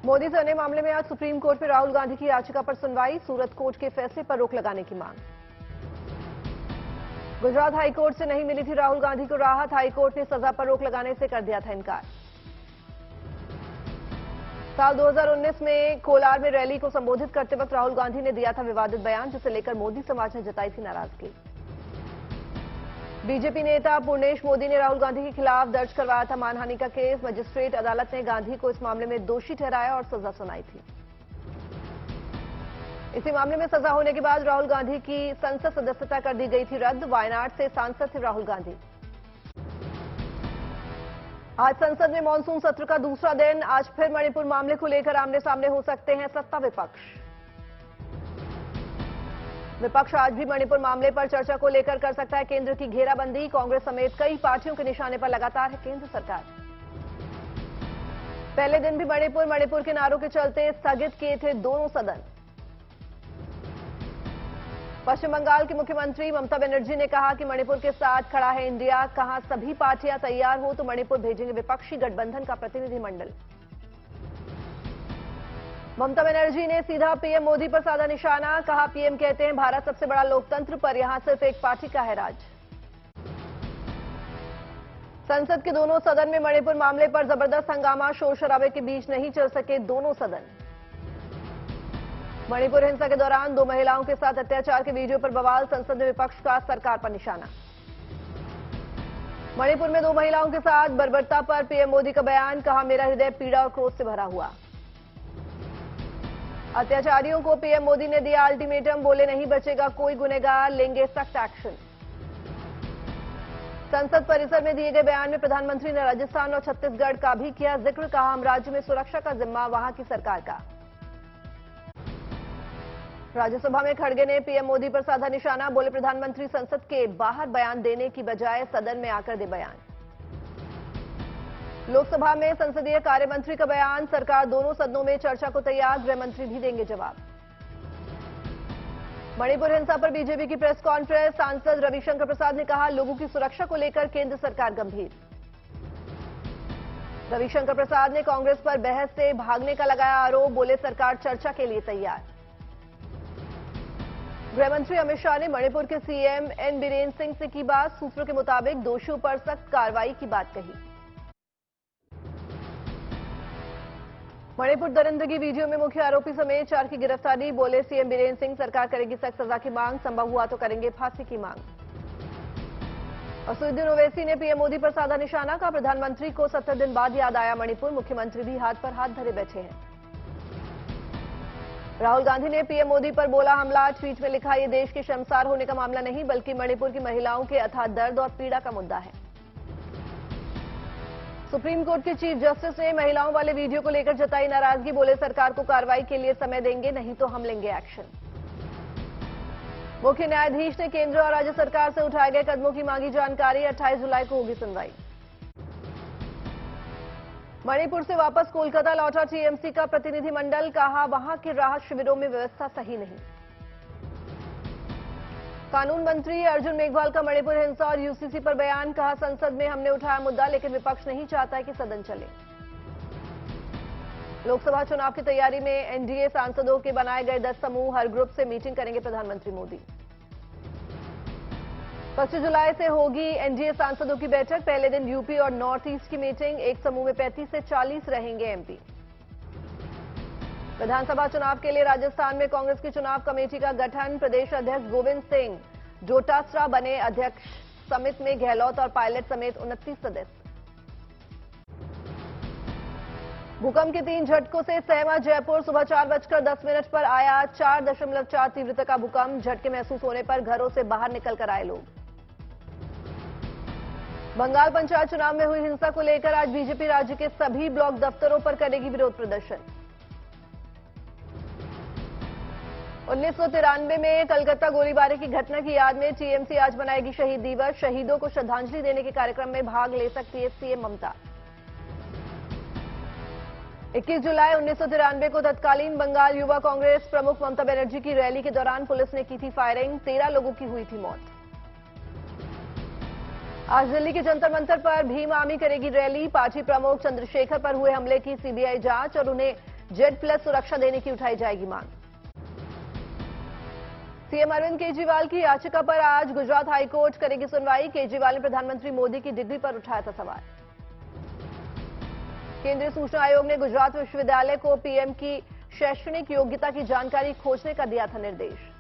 मोदी से अन्य मामले में आज सुप्रीम कोर्ट में राहुल गांधी की याचिका पर सुनवाई। सूरत कोर्ट के फैसले पर रोक लगाने की मांग। गुजरात हाईकोर्ट से नहीं मिली थी राहुल गांधी को राहत। हाईकोर्ट ने सजा पर रोक लगाने से कर दिया था इनकार। साल 2019 में कोलार में रैली को संबोधित करते वक्त राहुल गांधी ने दिया था विवादित बयान, जिसे लेकर मोदी समाज ने जताई थी नाराजगी। बीजेपी नेता पूर्णेश मोदी ने राहुल गांधी के खिलाफ दर्ज करवाया था मानहानि का केस। मजिस्ट्रेट अदालत ने गांधी को इस मामले में दोषी ठहराया और सजा सुनाई थी। इसी मामले में सजा होने के बाद राहुल गांधी की संसद सदस्यता कर दी गई थी रद्द। वायनाड से सांसद थे राहुल गांधी। आज संसद में मॉनसून सत्र का दूसरा दिन। आज फिर मणिपुर मामले को लेकर आमने सामने हो सकते हैं सत्ता विपक्ष। विपक्ष आज भी मणिपुर मामले पर चर्चा को लेकर कर सकता है केंद्र की घेराबंदी। कांग्रेस समेत कई पार्टियों के निशाने पर लगातार है केंद्र सरकार। पहले दिन भी मणिपुर के नारों के चलते स्थगित किए थे दोनों सदन। पश्चिम बंगाल की मुख्यमंत्री ममता बनर्जी ने कहा कि मणिपुर के साथ खड़ा है इंडिया। कहा सभी पार्टियां तैयार हो तो मणिपुर भेजेंगे विपक्षी गठबंधन का प्रतिनिधिमंडल। ममता बनर्जी ने सीधा पीएम मोदी पर साधा निशाना। कहा पीएम कहते हैं भारत सबसे बड़ा लोकतंत्र, पर यहां सिर्फ एक पार्टी का है राज। संसद के दोनों सदन में मणिपुर मामले पर जबरदस्त हंगामा। शोर शराबे के बीच नहीं चल सके दोनों सदन। मणिपुर हिंसा के दौरान 2 महिलाओं के साथ अत्याचार के वीडियो पर बवाल। संसद में विपक्ष का सरकार पर निशाना। मणिपुर में 2 महिलाओं के साथ बर्बरता पर पीएम मोदी का बयान। कहा मेरा हृदय पीड़ा और क्रोध से भरा हुआ। अत्याचारियों को पीएम मोदी ने दिया अल्टीमेटम। बोले नहीं बचेगा कोई गुनहगार, लेंगे सख्त एक्शन। संसद परिसर में दिए गए बयान में प्रधानमंत्री ने राजस्थान और छत्तीसगढ़ का भी किया जिक्र। कहा हम राज्य में सुरक्षा का जिम्मा वहां की सरकार का। राज्यसभा में खड़गे ने पीएम मोदी पर साधा निशाना। बोले प्रधानमंत्री संसद के बाहर बयान देने की बजाय सदन में आकर दे बयान। लोकसभा में संसदीय कार्य मंत्री का बयान। सरकार दोनों सदनों में चर्चा को तैयार। गृह मंत्री भी देंगे जवाब। मणिपुर हिंसा पर बीजेपी की प्रेस कॉन्फ्रेंस। सांसद रविशंकर प्रसाद ने कहा लोगों की सुरक्षा को लेकर केंद्र सरकार गंभीर। रविशंकर प्रसाद ने कांग्रेस पर बहस से भागने का लगाया आरोप। बोले सरकार चर्चा के लिए तैयार। गृहमंत्री अमित शाह ने मणिपुर के सीएम एन बीरेन सिंह से की बात। सूत्रों के मुताबिक दोषियों पर सख्त कार्रवाई की बात कही। मणिपुर दरिंदगी वीडियो में मुख्य आरोपी समेत 4 की गिरफ्तारी। बोले सीएम बीरेन सिंह सरकार करेगी सख्त सजा की मांग। संभव हुआ तो करेंगे फांसी की मांग। असदुद्दीन ओवैसी ने पीएम मोदी पर साधा निशाना। कहा प्रधानमंत्री को 70 दिन बाद याद आया मणिपुर। मुख्यमंत्री भी हाथ पर हाथ धरे बैठे हैं। राहुल गांधी ने पीएम मोदी पर बोला हमला। ट्वीट में लिखा ये देश के शर्मसार होने का मामला नहीं बल्कि मणिपुर की महिलाओं के अथाह दर्द और पीड़ा का मुद्दा है। सुप्रीम कोर्ट के चीफ जस्टिस ने महिलाओं वाले वीडियो को लेकर जताई नाराजगी। बोले सरकार को कार्रवाई के लिए समय देंगे, नहीं तो हम लेंगे एक्शन। मुख्य न्यायाधीश ने केंद्र और राज्य सरकार से उठाए गए कदमों की मांगी जानकारी। 28 जुलाई को होगी सुनवाई। मणिपुर से वापस कोलकाता लौटा टीएमसी का प्रतिनिधिमंडल। कहा वहां के राहत शिविरों में व्यवस्था सही नहीं। कानून मंत्री अर्जुन मेघवाल का मणिपुर हिंसा और यूसीसी पर बयान। कहा संसद में हमने उठाया मुद्दा लेकिन विपक्ष नहीं चाहता है कि सदन चले। लोकसभा चुनाव की तैयारी में एनडीए सांसदों के बनाए गए 10 समूह हर ग्रुप से मीटिंग करेंगे प्रधानमंत्री मोदी। 25 जुलाई से होगी एनडीए सांसदों की बैठक। पहले दिन यूपी और नॉर्थ ईस्ट की मीटिंग। एक समूह में 35 से 40 रहेंगे एमपी। विधानसभा चुनाव के लिए राजस्थान में कांग्रेस की चुनाव कमेटी का गठन। प्रदेश अध्यक्ष गोविंद सिंह डोटासरा बने अध्यक्ष। समिति में गहलोत और पायलट समेत 29 सदस्य। भूकंप के 3 झटकों से सहमा जयपुर। सुबह 4:10 पर आया। 4.4 तीव्रता का भूकंप। झटके महसूस होने पर घरों से बाहर निकलकर आए लोग। बंगाल पंचायत चुनाव में हुई हिंसा को लेकर आज बीजेपी राज्य के सभी ब्लॉक दफ्तरों पर करेगी विरोध प्रदर्शन। 1993 में कलकत्ता गोलीबारी की घटना की याद में टीएमसी आज मनाएगी शहीद दिवस। शहीदों को श्रद्धांजलि देने के कार्यक्रम में भाग ले सकती है सीएम ममता। 21 जुलाई 1993 को तत्कालीन बंगाल युवा कांग्रेस प्रमुख ममता बनर्जी की रैली के दौरान पुलिस ने की थी फायरिंग। 13 लोगों की हुई थी मौत। आज दिल्ली के जंतर मंतर पर भीम आर्मी करेगी रैली। पार्टी प्रमुख चंद्रशेखर पर हुए हमले की सीबीआई जांच और उन्हें जेड प्लस सुरक्षा देने की उठाई जाएगी मांग। सीएम अरविंद केजरीवाल की याचिका पर आज गुजरात हाईकोर्ट करेगी सुनवाई। केजरीवाल ने प्रधानमंत्री मोदी की डिग्री पर उठाया था सवाल। केंद्रीय सूचना आयोग ने गुजरात विश्वविद्यालय को पीएम की शैक्षणिक योग्यता की जानकारी खोजने का दिया था निर्देश।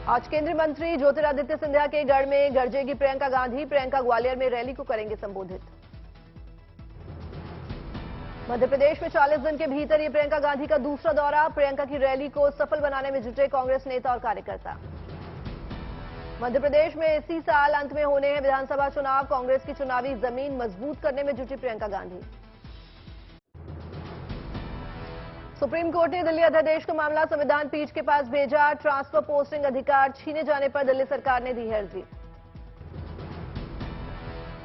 आज केंद्रीय मंत्री ज्योतिरादित्य सिंधिया के गढ़ में गरजेगी प्रियंका गांधी। प्रियंका ग्वालियर में रैली को करेंगे संबोधित। मध्य प्रदेश में 40 दिन के भीतर ये प्रियंका गांधी का दूसरा दौरा। प्रियंका की रैली को सफल बनाने में जुटे कांग्रेस नेता और कार्यकर्ता। मध्य प्रदेश में इसी साल अंत में होने हैं विधानसभा चुनाव। कांग्रेस की चुनावी जमीन मजबूत करने में जुटी प्रियंका गांधी। सुप्रीम कोर्ट ने दिल्ली अध्यादेश का मामला संविधान पीठ के पास भेजा। ट्रांसफर पोस्टिंग अधिकार छीने जाने पर दिल्ली सरकार ने दी है अर्जी।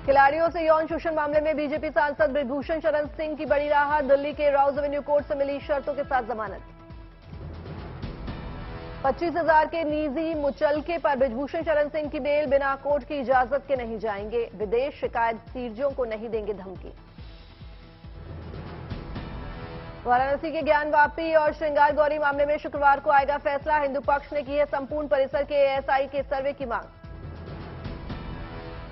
खिलाड़ियों से यौन शोषण मामले में बीजेपी सांसद ब्रिजभूषण शरण सिंह की बड़ी राहत। दिल्ली के राउज एवेन्यू कोर्ट से मिली शर्तों के साथ जमानत। 25,000 के निजी मुचलके पर ब्रिजभूषण शरण सिंह की बेल। बिना कोर्ट की इजाजत के नहीं जाएंगे विदेश। शिकायत सीरजों को नहीं देंगे धमकी। वाराणसी के ज्ञानवापी और श्रृंगार गौरी मामले में शुक्रवार को आएगा फैसला। हिंदू पक्ष ने की है संपूर्ण परिसर के एएसआई के सर्वे की मांग।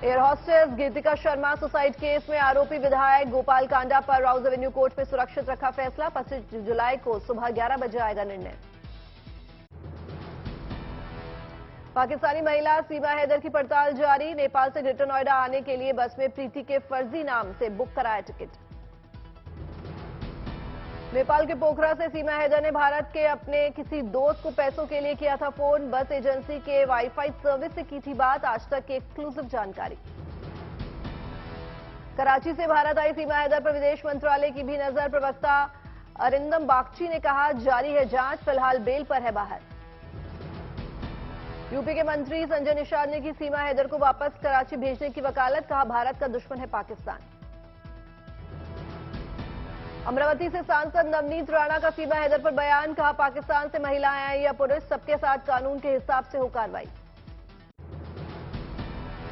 एयर होस्टेस गीतिका शर्मा सुसाइड केस में आरोपी विधायक गोपाल कांडा पर राउज एवेन्यू कोर्ट में सुरक्षित रखा फैसला। 25 जुलाई को सुबह 11 बजे आएगा निर्णय। पाकिस्तानी महिला सीमा हैदर की पड़ताल जारी। नेपाल से ग्रेटर नोएडा आने के लिए बस में प्रीति के फर्जी नाम से बुक कराया टिकट। नेपाल के पोखरा से सीमा हैदर ने भारत के अपने किसी दोस्त को पैसों के लिए किया था फोन। बस एजेंसी के वाईफाई सर्विस से की थी बात। आज तक की एक्सक्लूसिव जानकारी। कराची से भारत आई सीमा हैदर पर विदेश मंत्रालय की भी नजर। प्रवक्ता अरिंदम बागची ने कहा जारी है जांच। फिलहाल बेल पर है बाहर। यूपी के मंत्री संजय निषाद ने की सीमा हैदर को वापस कराची भेजने की वकालत। कहा भारत का दुश्मन है पाकिस्तान। अमरावती से सांसद नवनीत राणा का सीमा हैदर पर बयान। कहा पाकिस्तान से महिलाएं आई या पुरुष सबके साथ कानून के हिसाब से हो कार्रवाई।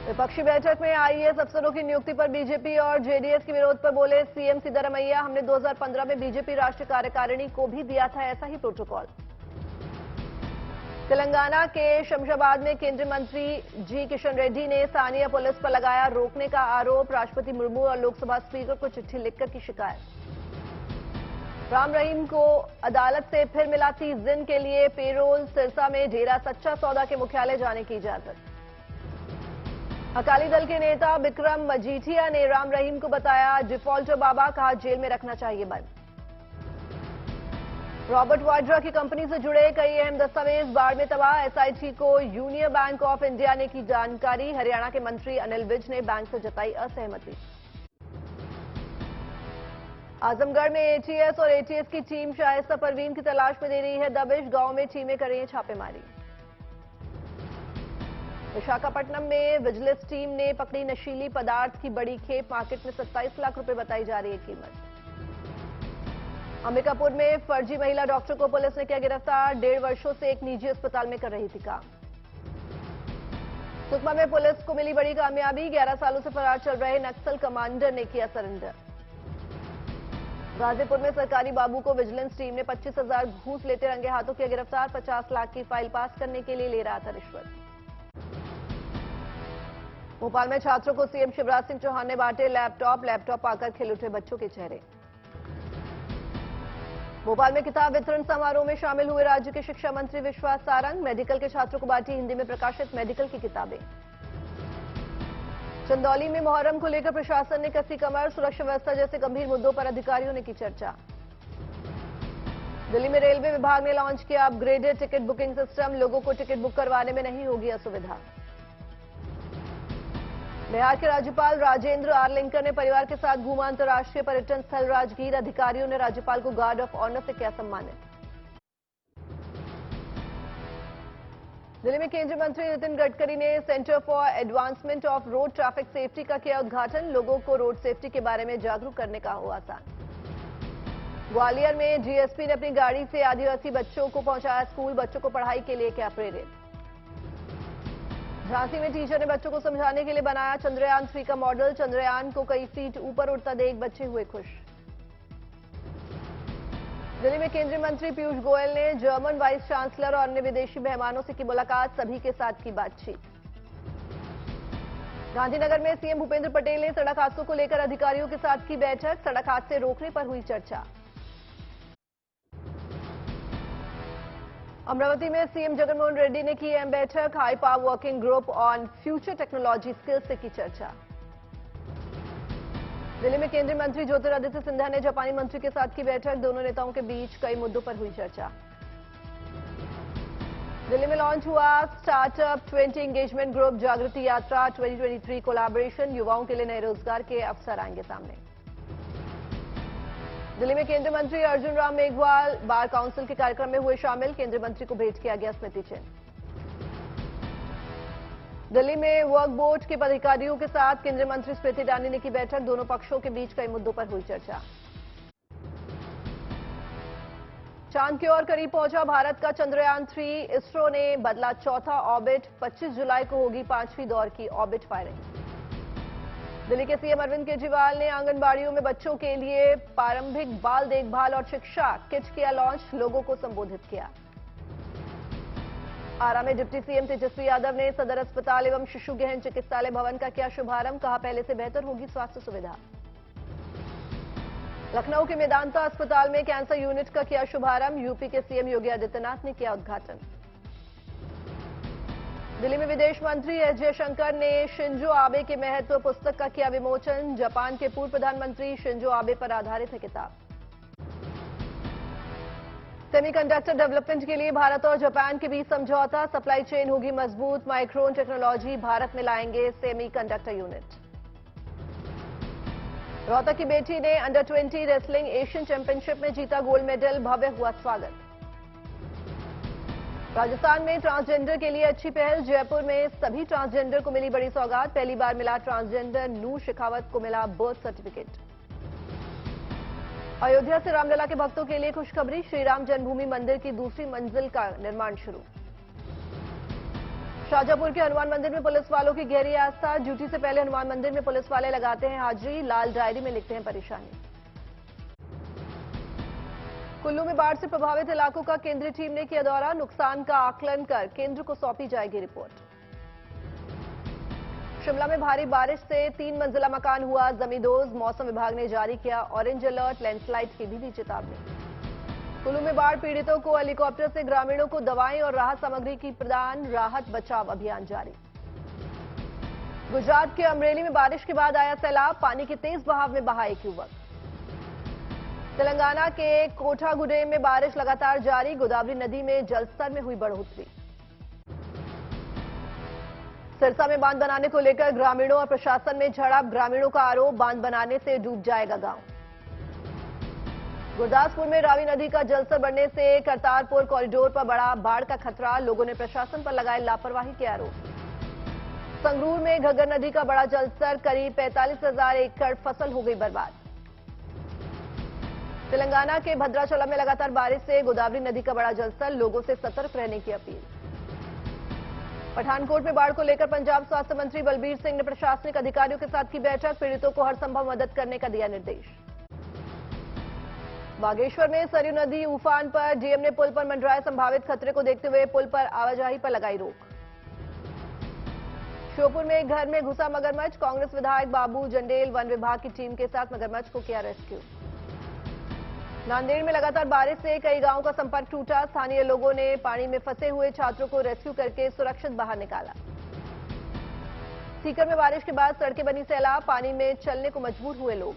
विपक्षी बैठक में आईएएस अफसरों की नियुक्ति पर बीजेपी और जेडीएस के विरोध पर बोले सीएम सिद्धारमैया। हमने 2015 में बीजेपी राष्ट्रीय कार्यकारिणी को भी दिया था ऐसा ही प्रोटोकॉल। तेलंगाना के शमशाबाद में केंद्रीय मंत्री जी किशन रेड्डी ने स्थानीय पुलिस पर लगाया रोकने का आरोप। राष्ट्रपति मुर्मू और लोकसभा स्पीकर को चिट्ठी लिखकर की शिकायत। राम रहीम को अदालत से फिर मिला 30 दिन के लिए पेरोल। सिरसा में डेरा सच्चा सौदा के मुख्यालय जाने की इजाजत। अकाली दल के नेता विक्रम मजीठिया ने राम रहीम को बताया डिफॉल्टर बाबा। कहा जेल में रखना चाहिए बंद। रॉबर्ट वाड्रा की कंपनी से जुड़े कई अहम दस्तावेज बाढ़ में तबाह। एसआईटी को यूनियन बैंक ऑफ इंडिया ने की जानकारी। हरियाणा के मंत्री अनिल विज ने बैंक से जताई असहमति। आजमगढ़ में एटीएस और एटीएस की टीम शाइस्ता परवीन की तलाश में दे रही है दबिश। गांव में टीमें कर रही हैं छापेमारी। विशाखापट्टनम में विजिलेंस टीम ने पकड़ी नशीली पदार्थ की बड़ी खेप। मार्केट में 27 लाख रुपए बताई जा रही है कीमत। अंबिकापुर में फर्जी महिला डॉक्टर को पुलिस ने किया गिरफ्तार। 1.5 वर्षों से एक निजी अस्पताल में कर रही थी काम। सुकमा में पुलिस को मिली बड़ी कामयाबी। 11 सालों से फरार चल रहे नक्सल कमांडर ने किया सरेंडर। गाजीपुर में सरकारी बाबू को विजिलेंस टीम ने 25,000 घूस लेते रंगे हाथों किया गिरफ्तार। 50 लाख की फाइल पास करने के लिए ले रहा था रिश्वत। भोपाल में छात्रों को सीएम शिवराज सिंह चौहान ने बांटे लैपटॉप पाकर खिल उठे बच्चों के चेहरे। भोपाल में किताब वितरण समारोह में शामिल हुए राज्य के शिक्षा मंत्री विश्वास सारंग। मेडिकल के छात्रों को बांटी हिंदी में प्रकाशित मेडिकल की किताबें। चंदौली में मुहर्रम को लेकर प्रशासन ने कसी कमर। सुरक्षा व्यवस्था जैसे गंभीर मुद्दों पर अधिकारियों ने की चर्चा। दिल्ली में रेलवे विभाग ने लॉन्च किया अपग्रेडेड टिकट बुकिंग सिस्टम। लोगों को टिकट बुक करवाने में नहीं होगी असुविधा। बिहार के राज्यपाल राजेंद्र आर लिंकर ने परिवार के साथ घूमा अंतर्राष्ट्रीय पर्यटन स्थल राजगीर। अधिकारियों ने राज्यपाल को गार्ड ऑफ ऑनर से किया सम्मानित। दिल्ली में केंद्रीय मंत्री नितिन गडकरी ने centre for advancement of road traffic safety का किया उद्घाटन। लोगों को रोड सेफ्टी के बारे में जागरूक करने का हुआ आसान। ग्वालियर में जीएसपी ने अपनी गाड़ी से आदिवासी बच्चों को पहुंचाया स्कूल। बच्चों को पढ़ाई के लिए किया प्रेरित। झांसी में टीचर ने बच्चों को समझाने के लिए बनाया चंद्रयान 3 का मॉडल। चंद्रयान को कई फीट ऊपर उड़ता देख बच्चे हुए खुश। दिल्ली में केंद्रीय मंत्री पीयूष गोयल ने जर्मन वाइस चांसलर और अन्य विदेशी मेहमानों से की मुलाकात, सभी के साथ की बातचीत। गांधीनगर में सीएम भूपेंद्र पटेल ने सड़क हादसों को लेकर अधिकारियों के साथ की बैठक, सड़क हादसे रोकने पर हुई चर्चा। अमरावती में सीएम जगनमोहन रेड्डी ने की अहम बैठक, high power working group on future technology skills से की चर्चा। दिल्ली में केंद्रीय मंत्री ज्योतिरादित्य सिंधिया ने जापानी मंत्री के साथ की बैठक, दोनों नेताओं के बीच कई मुद्दों पर हुई चर्चा। दिल्ली में लॉन्च हुआ स्टार्टअप 20 एंगेजमेंट ग्रुप जागृति यात्रा 2023 कोलैबोरेशन, युवाओं के लिए नए रोजगार के अवसर आएंगे सामने। दिल्ली में केंद्रीय मंत्री अर्जुन राम मेघवाल बार काउंसिल के कार्यक्रम में हुए शामिल, केंद्रीय मंत्री को भेंट किया गया स्मृति चिन्ह। दिल्ली में वर्क बोर्ड के पदाधिकारियों के साथ केंद्रीय मंत्री स्मृति ईरानी ने की बैठक, दोनों पक्षों के बीच कई मुद्दों पर हुई चर्चा। चांद की ओर करीब पहुंचा भारत का चंद्रयान 3, इसरो ने बदला चौथा ऑर्बिट, 25 जुलाई को होगी 5वीं दौर की ऑर्बिट फायरिंग। दिल्ली के सीएम अरविंद केजरीवाल ने आंगनबाड़ियों में बच्चों के लिए प्रारंभिक बाल देखभाल और शिक्षा किट किया लॉन्च, लोगों को संबोधित किया। आरा में डिप्टी सीएम तेजस्वी यादव ने सदर अस्पताल एवं शिशु गहन चिकित्सालय भवन का किया शुभारंभ, कहा पहले से बेहतर होगी स्वास्थ्य सुविधा। लखनऊ के मेदांता अस्पताल में कैंसर यूनिट का किया शुभारंभ, यूपी के सीएम योगी आदित्यनाथ ने किया उद्घाटन। दिल्ली में विदेश मंत्री एस जयशंकर ने शिंजो आबे के महत्व पुस्तक का किया विमोचन, जापान के पूर्व प्रधानमंत्री शिंजो आबे पर आधारित है किताब। सेमीकंडक्टर डेवलपमेंट के लिए भारत और जापान के बीच समझौता, सप्लाई चेन होगी मजबूत, माइक्रोन टेक्नोलॉजी भारत में लाएंगे सेमीकंडक्टर यूनिट। रोहतक की बेटी ने अंडर 20 रेसलिंग एशियन चैंपियनशिप में जीता गोल्ड मेडल, भव्य हुआ स्वागत। राजस्थान में ट्रांसजेंडर के लिए अच्छी पहल, जयपुर में सभी ट्रांसजेंडर को मिली बड़ी सौगात, पहली बार मिला ट्रांसजेंडर नूर शेखावत को मिला बर्थ सर्टिफिकेट। अयोध्या से रामलला के भक्तों के लिए खुशखबरी, श्रीराम जन्मभूमि मंदिर की दूसरी मंजिल का निर्माण शुरू। शाजापुर के हनुमान मंदिर में पुलिस वालों की गहरी आस्था, ड्यूटी से पहले हनुमान मंदिर में पुलिस वाले लगाते हैं हाजिरी, लाल डायरी में लिखते हैं परेशानी। कुल्लू में बाढ़ से प्रभावित इलाकों का केंद्रीय टीम ने किया दौरा, नुकसान का आकलन कर केंद्र को सौंपी जाएगी रिपोर्ट। शिमला में भारी बारिश से 3 मंजिला मकान हुआ जमींदोज, मौसम विभाग ने जारी किया ऑरेंज अलर्ट, लैंडस्लाइड की भी दी चेतावनी। कुल्लू में बाढ़ पीड़ितों को हेलीकॉप्टर से ग्रामीणों को दवाएं और राहत सामग्री की प्रदान, राहत बचाव अभियान जारी। गुजरात के अमरेली में बारिश के बाद आया सैलाब, पानी के तेज बहाव में बहा एक युवक। तेलंगाना के कोठागुडेम में बारिश लगातार जारी, गोदावरी नदी में जलस्तर में हुई बढ़ोतरी। सिरसा में बांध बनाने को लेकर ग्रामीणों और प्रशासन में झड़प, ग्रामीणों का आरोप बांध बनाने से डूब जाएगा गांव। गुरदासपुर में रावी नदी का जलस्तर बढ़ने से करतारपुर कॉरिडोर पर बढ़ा बाढ़ का खतरा, लोगों ने प्रशासन पर लगाए लापरवाही के आरोप। संगरूर में घग्गर नदी का बड़ा जलस्तर, करीब 45,000 एकड़ फसल हो गई बर्बाद। तेलंगाना के भद्राचलम में लगातार बारिश से गोदावरी नदी का बड़ा जलस्तर, लोगों से सतर्क रहने की अपील। पठानकोट में बाढ़ को लेकर पंजाब स्वास्थ्य मंत्री बलबीर सिंह ने प्रशासनिक अधिकारियों के साथ की बैठक, पीड़ितों को हर संभव मदद करने का दिया निर्देश। बागेश्वर में सरयू नदी उफान पर, डीएम ने पुल पर मंडराए संभावित खतरे को देखते हुए पुल पर आवाजाही पर लगाई रोक। श्योपुर में एक घर में घुसा मगरमच्छ, कांग्रेस विधायक बाबू जंडेल वन विभाग की टीम के साथ मगरमच्छ को किया रेस्क्यू। नांदेड़ में लगातार बारिश से कई गांवों का संपर्क टूटा, स्थानीय लोगों ने पानी में फंसे हुए छात्रों को रेस्क्यू करके सुरक्षित बाहर निकाला। सीकर में बारिश के बाद सड़कें बनी सैलाब, पानी में चलने को मजबूर हुए लोग।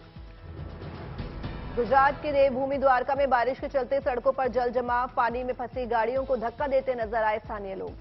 गुजरात के देवभूमि द्वारका में बारिश के चलते सड़कों पर जल जमाव, पानी में फंसी गाड़ियों को धक्का देते नजर आए स्थानीय लोग।